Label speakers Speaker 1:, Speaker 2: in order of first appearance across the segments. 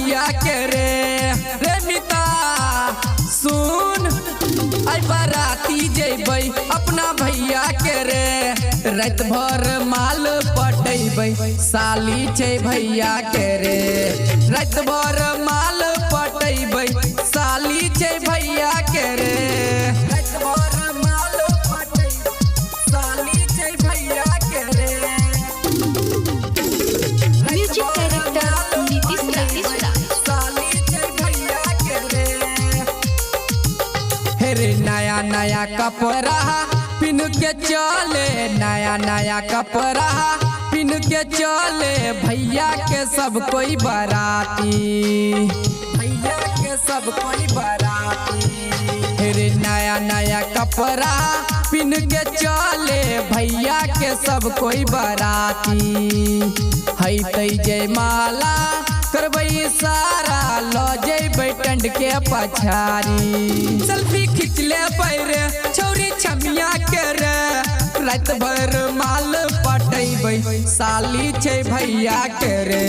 Speaker 1: भैया के रे मिता सुन आई बाराती जेबै अपना भैया के रे रात भर माल पटेबै साली छै भैया के रे रात भर माल पटेबै साली छै भैया के रे रात भर माल पटेबै साली छै भैया के रे
Speaker 2: म्यूजिक डायरेक्टर नीतीश राकेशरा
Speaker 1: साली छै भैया के रे हेरे नया नया कपड़ा पिन के चले नया नया कपड़ा पिन के चले भैया के सब कोई बाराती भैया के सब कोई बाराती हेरे नया नया कपड़ा पिन के चले भैया के सब कोई बाराती है तै जय माला करबै सारा लो जेबै टंड के पछारी सेल्फी खींच ले पैरे छौरी छमिया के रे रात भर माल पटेबै साली छै भैया के रे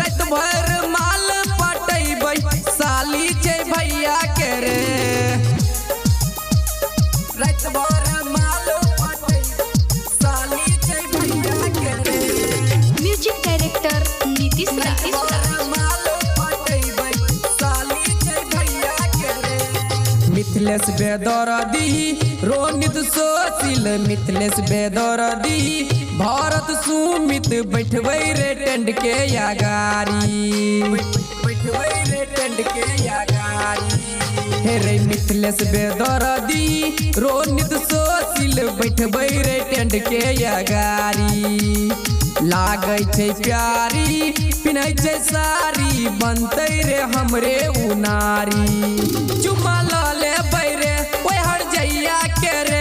Speaker 1: रात भर माल पटेबै साली छै भैया के रे रात भर माल पटेबै साली छै भैया के रे
Speaker 2: म्यूजिक डायरेक्टर नीतीश राकेशरा
Speaker 1: मिथिलेश बेदरदी रोनित सोशिल मिथिलेश बेदरदी भारत सुमित बैठबै रे टेंड के यागारी बैठबै रे टेंड के यागारी हे रे मिथिलेश बेदरदी रोनित सोशिल बैठबै रे टेंड के यागारी लागै छै प्यारी पिन्है छै साड़ी बनतै रे हमरे उनारी चुमा ल लेबै रे ओए हर जइया के रे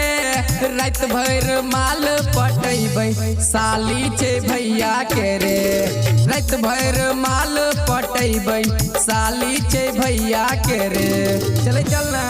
Speaker 1: रात भर माल पटेबै साली छै भैया के रे रात भर माल पटेबै साली छै भैया के रे चले चलना।